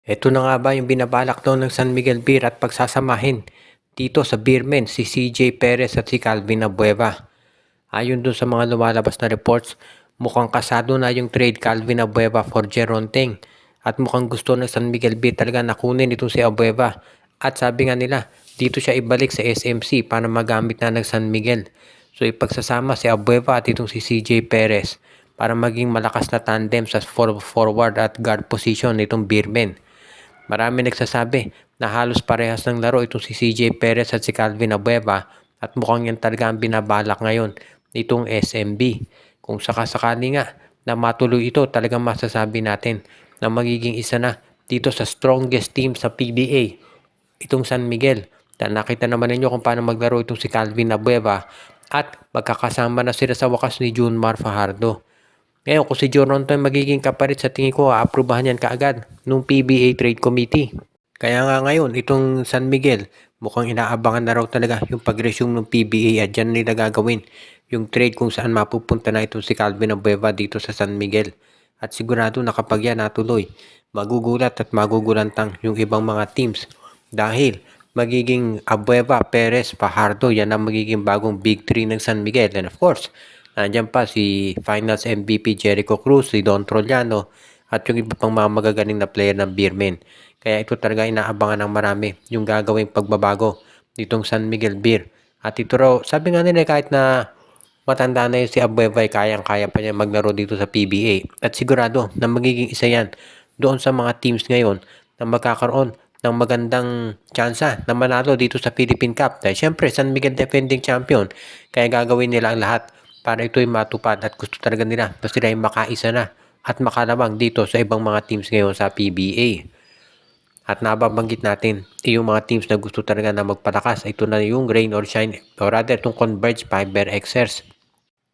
Ito na nga ba yung binabalak daw ng San Miguel Beer at pagsasamahin dito sa Beermen si CJ Perez at si Calvin Abueva. Ayon dun sa mga lumalabas na reports, mukhang kasado na yung trade Calvin Abueva for Jeron Teng at mukhang gusto ng San Miguel Beer talaga na kunin itong si Abueva at sabi nga nila dito siya ibalik sa SMC para magamit na ng San Miguel. So ipagsasama si Abueva at itong si CJ Perez para maging malakas na tandem sa forward at guard position nitong Beermen. Marami nagsasabi na halos parehas ng laro itong si CJ Perez at si Calvin Abueva at mukhang yan talaga ang binabalak ngayon nitong SMB. Kung sakasakali nga na matuloy ito, talagang masasabi natin na magiging isa na dito sa strongest team sa PBA, itong San Miguel. Dahil nakita naman ninyo kung paano maglaro itong si Calvin Abueva at magkakasama na sila sa wakas ni Junmar Fajardo. Ngayon, kung si Joronto ay magiging kapalit, sa tingin ko, aaprubahan yan kaagad nung PBA Trade Committee. Kaya nga ngayon, itong San Miguel, mukhang inaabangan na raw talaga yung pag-resume ng PBA at dyan nila gagawin yung trade kung saan mapupunta na itong si Calvin Abueva dito sa San Miguel. At sigurado na kapag yan natuloy, magugulat at magugulantang yung ibang mga teams dahil magiging Abueva, Perez, Fajardo, yan ang magiging bagong big three ng San Miguel. And of course, nandiyan pa si Finals MVP Jericho Cruz, si Don Trollano, at yung iba pang mga magagaling na player ng Beermen. Kaya ito talaga inaabangan ng marami yung gagawing pagbabago ditong San Miguel Beer. At ito raw, sabi nga nila kahit na matanda na yun si Abueva, kayang-kaya pa niya maglaro dito sa PBA. At sigurado na magiging isa yan doon sa mga teams ngayon na magkakaroon ng magandang tsansa na manalo dito sa Philippine Cup. Dahil syempre, San Miguel defending champion. Kaya gagawin nila ang lahat para ito'y matupad at gusto talaga nila na sila ay makaisa na at makalamang dito sa ibang mga teams ngayon sa PBA. At nababanggit natin, yung mga teams na gusto talaga na magpalakas, ito na yung Rain or Shine, or rather itong Converge Fiber Xers.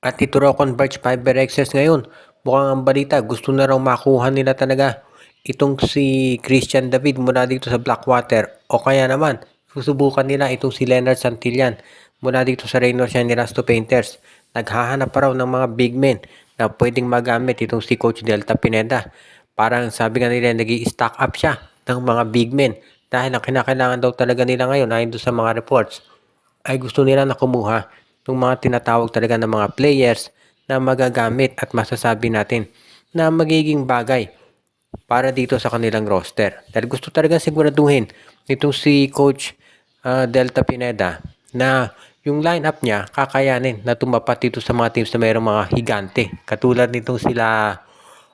At ito raw Converge Fiber Xers ngayon, mukhang ang balita, gusto na raw makuha nila talaga itong si Christian David mula dito sa Blackwater, o kaya naman, susubukan nila itong si Leonard Santillan mula dito sa Rain or Shine Erasto Painters. Naghahanap pa raw ng mga big men na pwedeng magamit itong si Coach Delta Pineda. Parang sabi nga nila, nag-i-stack up siya ng mga big men dahil ang kinakailangan daw talaga nila ngayon ayon doon sa mga reports ay gusto nila na kumuha ng mga tinatawag talaga ng mga players na magagamit at masasabi natin na magiging bagay para dito sa kanilang roster. Dahil gusto talaga siguraduhin itong si Coach Delta Pineda na yung lineup niya kakayanin na tumapat dito sa mga teams na mayroong mga higante. Katulad nitong sila,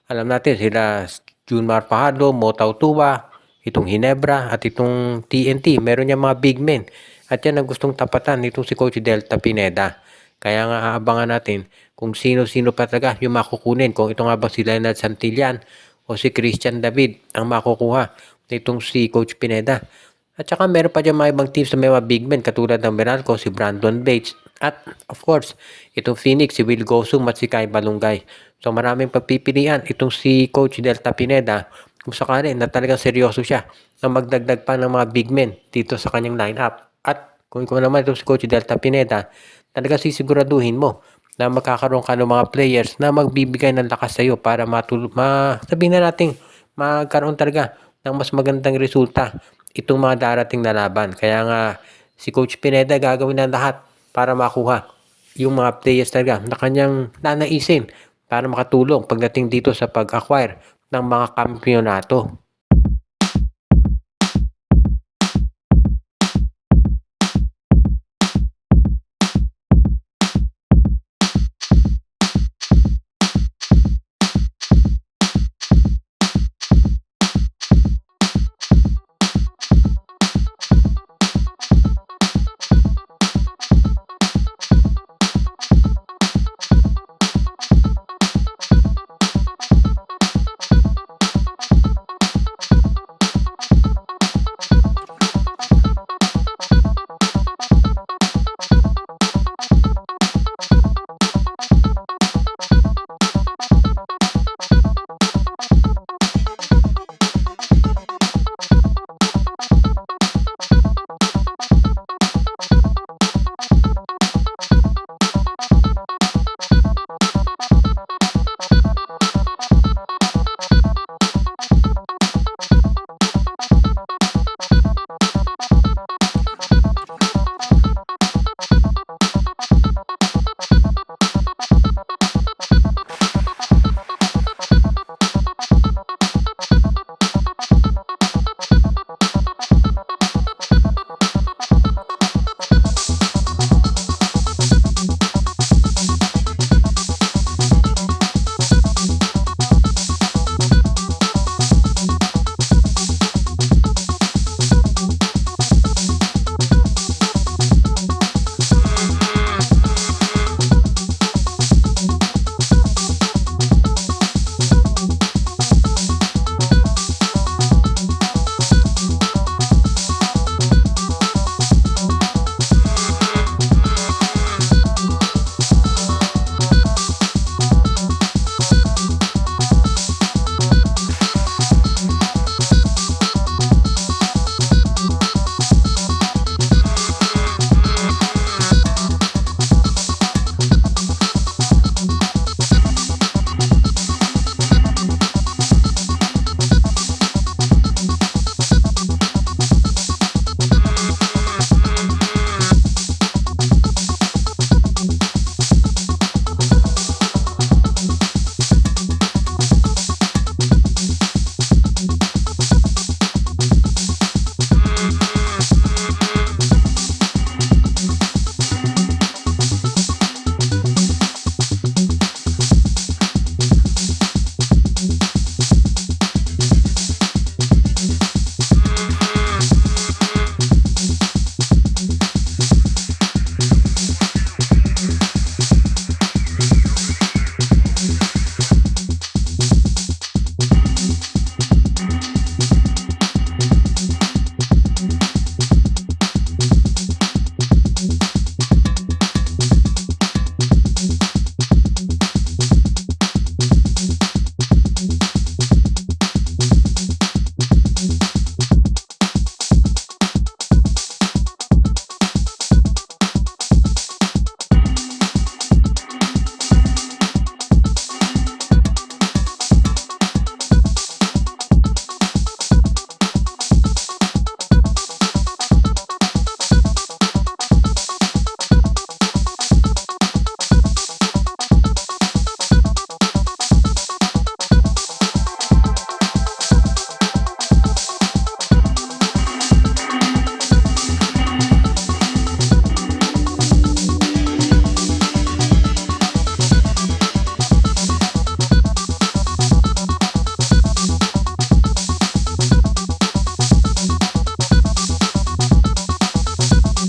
alam natin, sila Junmar Fajardo, Motaw Tua, itong Hinebra at itong TNT. Meron niya mga big men. At yan ang gustong tapatan nitong si Coach Delta Pineda. Kaya nga aabangan natin kung sino-sino pa talaga yung makukunin. Kung ito nga ba si Leonard Santillan o si Christian David ang makukuha nitong si Coach Pineda. At saka meron pa dyan mga ibang teams na may mga big men katulad ng Meralco, si Brandon Bates. At of course, itong Phoenix, si Will Gosum at si Kai Balungay. So maraming pagpipilian itong si Coach Delta Pineda kung sakali na talagang seryoso siya na magdagdag pa ng mga big men dito sa kanyang lineup. At kung ikaw naman itong si Coach Delta Pineda, talaga sisiguraduhin mo na magkakaroon ka ng mga players na magbibigay ng lakas sa iyo para sabihin na natin magkaroon talaga ng mas magandang resulta itong mga darating na laban. Kaya nga si Coach Pineda gagawin ng lahat para makuha yung mga players talaga na kanyang nanaisin para makatulong pagdating dito sa pag-acquire ng mga kampyonato.